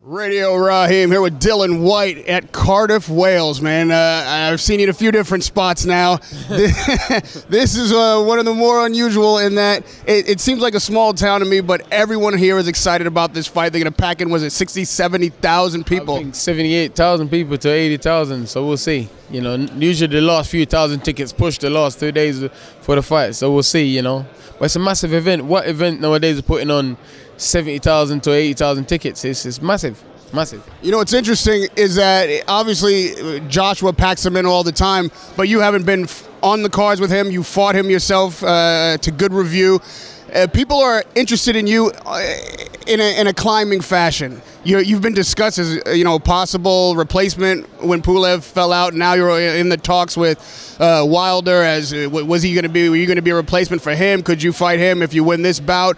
Radio Rahim here with Dillian White at Cardiff, Wales, man. I've seen you in a few different spots now. This is one of the more unusual in that it seems like a small town to me, but everyone here is excited about this fight. They're going to pack in, was it 60, 70,000 people? I think 78,000 people to 80,000, so we'll see. You know, usually the last few thousand tickets push the last 2 days for the fight, so we'll see, you know. But it's a massive event. What event nowadays is putting on 70,000 to 80,000 tickets? It's massive. Massive. You know what's interesting is that obviously Joshua packs them in all the time, but you haven't been on the cards with him. You fought him yourself to good review. People are interested in you in a climbing fashion. You've been discussed as a possible replacement when Pulev fell out. Now you're in the talks with Wilder. Was he going to be? Were you going to be a replacement for him? Could you fight him if you win this bout?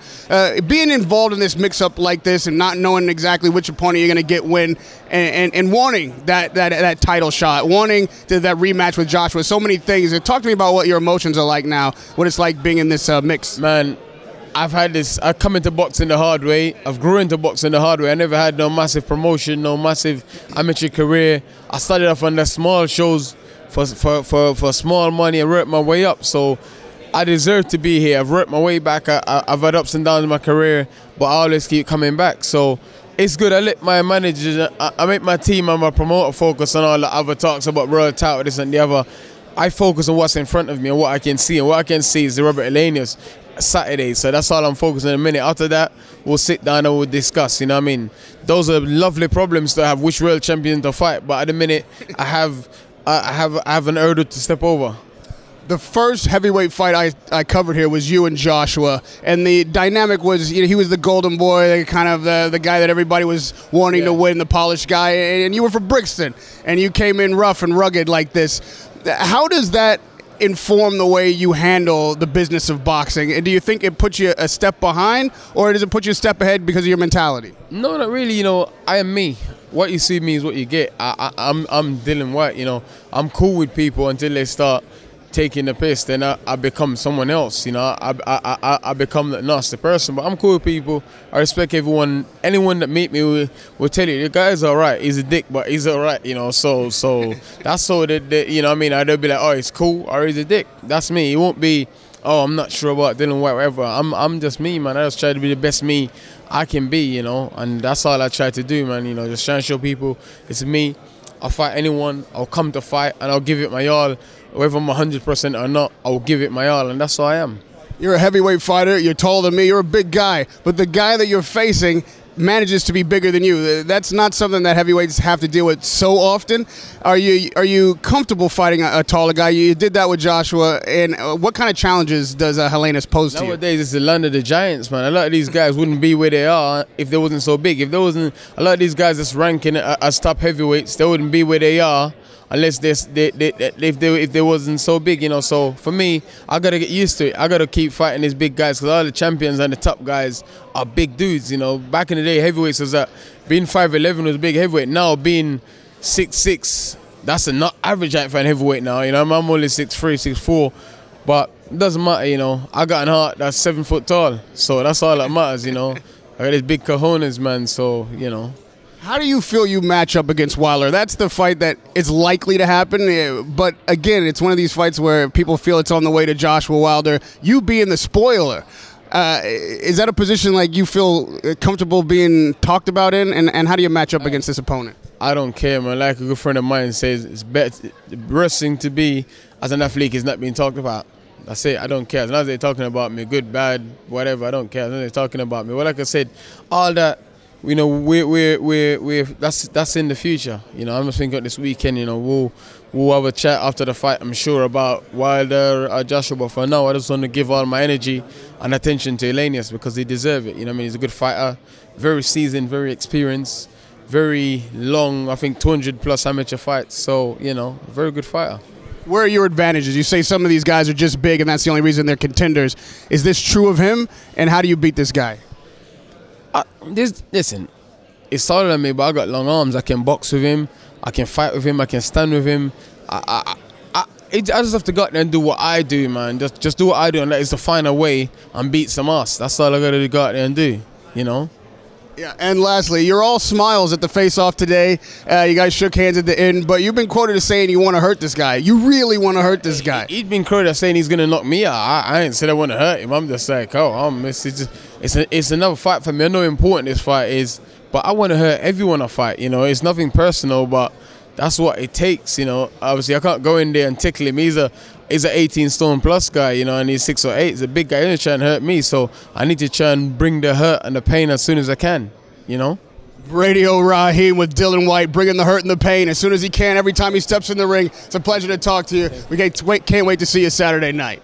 Being involved in this mix-up like this and not knowing exactly which opponent you're going to get win, and wanting that title shot, wanting that rematch with Joshua. So many things. Talk to me about what your emotions are like now. What it's like being in this mix. Man, I've had this. I come into boxing the hard way. I've grew into boxing the hard way. I never had no massive promotion, no massive amateur career. I started off on the small shows for small money and worked my way up. So I deserve to be here. I've worked my way back. I've had ups and downs in my career, but I always keep coming back. So it's good. I let my managers, I make my team and my promoter focus on all the other talks about world title, this and the other. I focus on what's in front of me and what I can see. And what I can see is the Robert Helenius Saturday. So that's all I'm focusing on a minute. After that, we'll sit down and we'll discuss. You know what I mean? Those are lovely problems to have, which world champion to fight. But at the minute, I have an hurdle to step over. The first heavyweight fight I covered here was you and Joshua, and the dynamic was he was the golden boy, kind of the guy that everybody was wanting to win, the polished guy, and you were from Brixton, and you came in rough and rugged like this. How does that inform the way you handle the business of boxing? And do you think it puts you a step behind, or does it put you a step ahead because of your mentality? No, not really. You know, I am me. What you see me is what you get. I'm Dillian White. You know, I'm cool with people until they start taking the piss. Then I become someone else. You know, I become the nasty person. But I'm cool with people. I respect everyone. Anyone that meet me will tell you the guy's all right. He's a dick, but he's all right. You know, so that's so that you know what I mean. They'll be like, oh, he's cool, or he's a dick. That's me. He won't be, oh, I'm not sure about Dillian White, whatever. I'm just me, man. I just try to be the best me I can be, you know, and that's all I try to do, man. You know, just trying to show people it's me. I'll fight anyone. I'll come to fight, and I'll give it my all. Whether I'm 100% or not, I'll give it my all, and that's who I am. You're a heavyweight fighter. You're taller than me. You're a big guy, but the guy that you're facing manages to be bigger than you. That's not something that heavyweights have to deal with so often. Are you comfortable fighting a taller guy? You did that with Joshua, and what kind of challenges does Helenius pose to you? Nowadays, it's the land of the giants, man. A lot of these guys wouldn't be where they are if they wasn't so big. If there wasn't a lot of these guys that's ranking as top heavyweights, they wouldn't be where they are unless if they wasn't so big, you know. So for me, I gotta get used to it. I gotta keep fighting these big guys because all the champions and the top guys are big dudes, you know. Back in the day, heavyweights was that being 5'11" was big heavyweight. Now being 6'6", that's a not average height for a heavyweight now. You know, I'm only 6'3", 6'4", but it doesn't matter, you know. I got an heart that's 7 foot tall, so that's all that matters, you know. I got these big cojones, man. So you know. How do you feel you match up against Wilder? That's the fight that is likely to happen, but again, it's one of these fights where people feel it's on the way to Joshua Wilder. You being the spoiler, is that a position like you feel comfortable being talked about in, and how do you match up against this opponent? I don't care, man. Like a good friend of mine says, it's better, the worst thing to be as an athlete is not being talked about. That's it. I don't care. As long as they're talking about me, good, bad, whatever, I don't care. As long as they're talking about me. Well, like I said, all that, you know, that's in the future. You know, I'm just thinking this weekend, you know, we'll have a chat after the fight, I'm sure, about Wilder or Joshua. But for now, I just want to give all my energy and attention to Helenius because he deserves it. You know what I mean? He's a good fighter, very seasoned, very experienced, very long, I think 200+ amateur fights. So, you know, very good fighter. Where are your advantages? You say some of these guys are just big and that's the only reason they're contenders. Is this true of him? And how do you beat this guy? Listen, it's taller than me, but I got long arms. I can box with him, I can fight with him, I can stand with him. I just have to go out there and do what I do, man. Just do what I do, and that is to find a way and beat some ass. That's all I gotta go out there and do, you know. Yeah, and lastly, you're all smiles at the face-off today. You guys shook hands at the end, but you've been quoted as saying you want to hurt this guy. You really want to hurt this guy. He'd been quoted as saying he's gonna knock me out. I ain't said I want to hurt him. I'm just like, it's another fight for me. I know how important this fight is, but I want to hurt everyone I fight. You know, it's nothing personal, but that's what it takes. You know, obviously I can't go in there and tickle him. He's a 18 stone plus guy, you know, and he's 6 or 8. He's a big guy. He's gonna try and hurt me, so I need to try and bring the hurt and the pain as soon as I can, you know. Radio Rahim with Dillian White, bringing the hurt and the pain as soon as he can, every time he steps in the ring. It's a pleasure to talk to you. We can't wait to see you Saturday night.